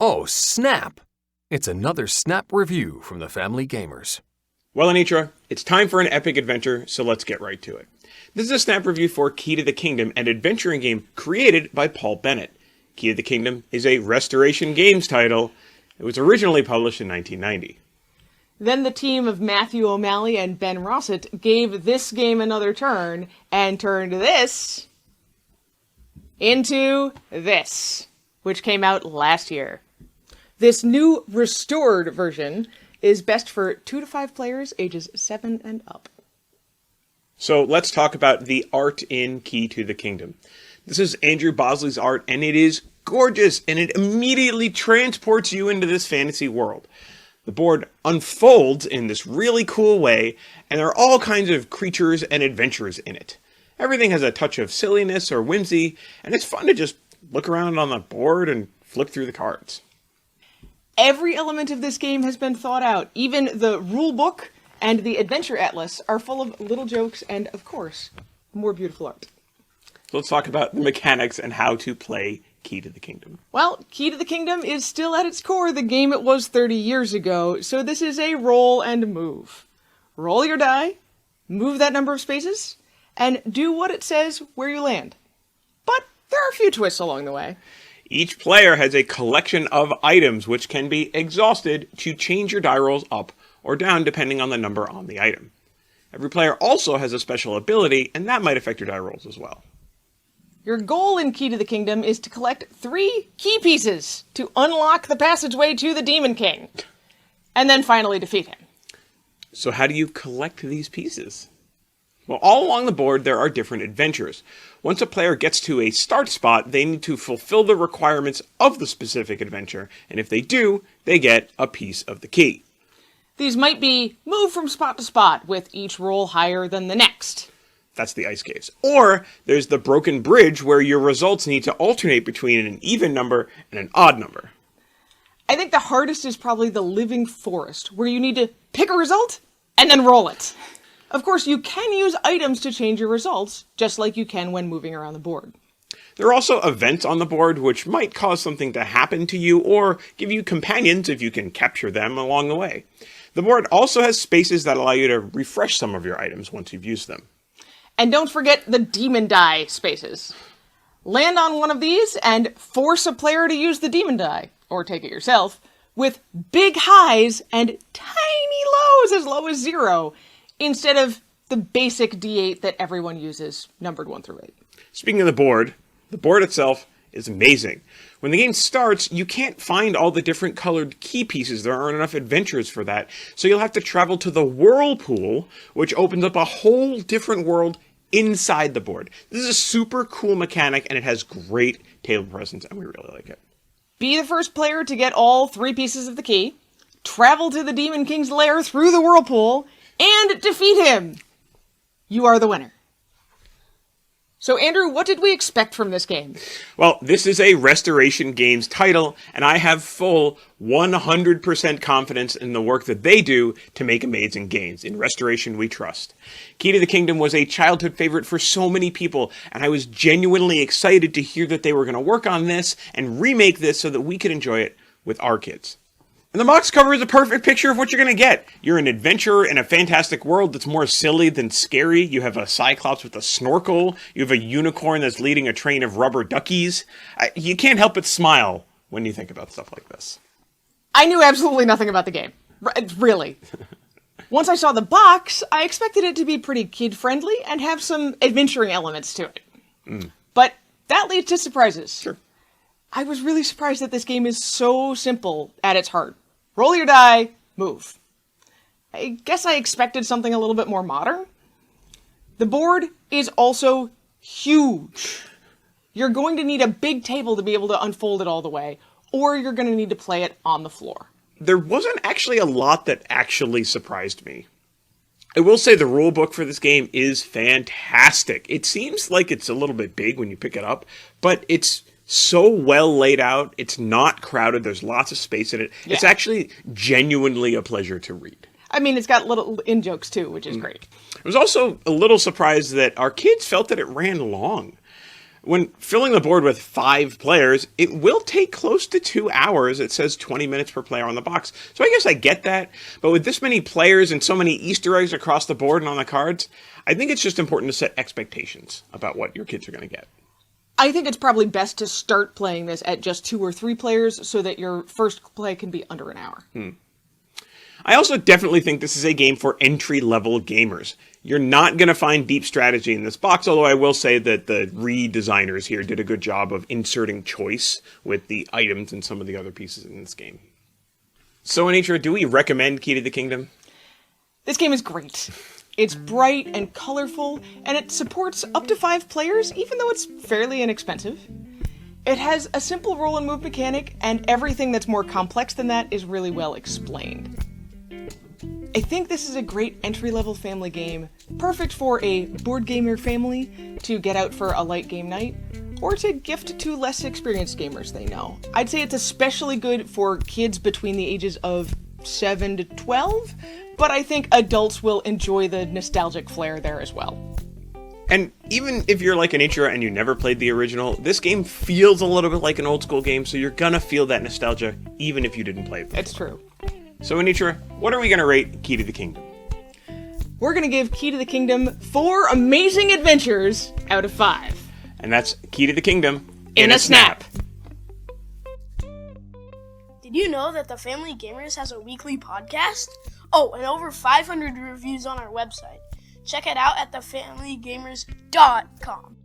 Oh, snap! It's another Snap review from the Family Gamers. Well, Anitra, it's time for an epic adventure, so let's get right to it. This is a Snap review for Key to the Kingdom, an adventuring game created by Paul Bennett. Key to the Kingdom is a Restoration Games title. It was originally published in 1990. Then the team of Matthew O'Malley and Ben Rossett gave this game another turn and turned this into this, which came out last year. This new restored version is best for 2 to 5 players ages 7 and up. So let's talk about the art in Key to the Kingdom. This is Andrew Bosley's art, and it is gorgeous, and it immediately transports you into this fantasy world. The board unfolds in this really cool way, and there are all kinds of creatures and adventures in it. Everything has a touch of silliness or whimsy, and it's fun to just look around on the board and flip through the cards. Every element of this game has been thought out. Even the rule book and the adventure atlas are full of little jokes and, of course, more beautiful art. So let's talk about the mechanics and how to play Key to the Kingdom. Well, Key to the Kingdom is still at its core the game it was 30 years ago, so this is a roll and move. Roll your die, move that number of spaces, and do what it says where you land. But there are a few twists along the way. Each player has a collection of items which can be exhausted to change your die rolls up or down depending on the number on the item. Every player also has a special ability, and that might affect your die rolls as well. Your goal in Key to the Kingdom is to collect 3 key pieces to unlock the passageway to the Demon King, and then finally defeat him. So how do you collect these pieces? Well, all along the board there are different adventures. Once a player gets to a start spot, they need to fulfill the requirements of the specific adventure, and if they do, they get a piece of the key. These might be move from spot to spot, with each roll higher than the next. That's the ice caves. Or there's the broken bridge where your results need to alternate between an even number and an odd number. I think the hardest is probably the living forest, where you need to pick a result and then roll it. Of course, you can use items to change your results, just like you can when moving around the board. There are also events on the board which might cause something to happen to you or give you companions if you can capture them along the way. The board also has spaces that allow you to refresh some of your items once you've used them. And don't forget the demon die spaces. Land on one of these and force a player to use the demon die, or take it yourself, with big highs and tiny lows as low as 0, instead of the basic D8 that everyone uses, numbered 1 through 8. Speaking of the board itself is amazing. When the game starts, you can't find all the different colored key pieces. There aren't enough adventures for that. So you'll have to travel to the Whirlpool, which opens up a whole different world inside the board. This is a super cool mechanic, and it has great table presence, and we really like it. Be the first player to get all 3 pieces of the key, travel to the Demon King's lair through the Whirlpool, and defeat him. You are the winner. So, Andrew, what did we expect from this game? Well, this is a Restoration Games title, and I have full 100% confidence in the work that they do to make amazing games. In Restoration, we trust. Key to the Kingdom was a childhood favorite for so many people, and I was genuinely excited to hear that they were going to work on this and remake this so that we could enjoy it with our kids. And the box cover is a perfect picture of what you're going to get. You're an adventurer in a fantastic world that's more silly than scary. You have a Cyclops with a snorkel. You have a unicorn that's leading a train of rubber duckies. You can't help but smile when you think about stuff like this. I knew absolutely nothing about the game. Really. Once I saw the box, I expected it to be pretty kid-friendly and have some adventuring elements to it. But that leads to surprises. Sure. I was really surprised that this game is so simple at its heart. Roll your die, move. I guess I expected something a little bit more modern. The board is also huge. You're going to need a big table to be able to unfold it all the way, or you're going to need to play it on the floor. There wasn't actually a lot that actually surprised me. I will say the rule book for this game is fantastic. It seems like it's a little bit big when you pick it up, but it's so well laid out. It's not crowded. There's lots of space in it. Yeah. It's actually genuinely a pleasure to read. I mean, it's got little in-jokes too, which is great. I was also a little surprised that our kids felt that it ran long. When filling the board with 5 players, it will take close to 2 hours. It says 20 minutes per player on the box. So I guess I get that. But with this many players and so many Easter eggs across the board and on the cards, I think it's just important to set expectations about what your kids are going to get. I think it's probably best to start playing this at just 2 or 3 players so that your first play can be under an hour. I also definitely think this is a game for entry-level gamers. You're not going to find deep strategy in this box, although I will say that the redesigners here did a good job of inserting choice with the items and some of the other pieces in this game. So, Anitra, do we recommend Key to the Kingdom? This game is great. It's bright and colorful, and it supports up to 5 players, even though it's fairly inexpensive. It has a simple roll and move mechanic, and everything that's more complex than that is really well explained. I think this is a great entry-level family game, perfect for a board gamer family to get out for a light game night, or to gift to less experienced gamers they know. I'd say it's especially good for kids between the ages of 7 to 12, but I think adults will enjoy the nostalgic flair there as well. And even if you're like Anitra and you never played the original, this game feels a little bit like an old school game, so you're gonna feel that nostalgia even if you didn't play it before. It's true. So, Anitra, what are we going to rate Key to the Kingdom? We're going to give Key to the Kingdom 4 amazing adventures out of 5. And that's Key to the Kingdom In a snap. Did you know that the Family Gamers has a weekly podcast? Oh, and over 500 reviews on our website. Check it out at thefamilygamers.com.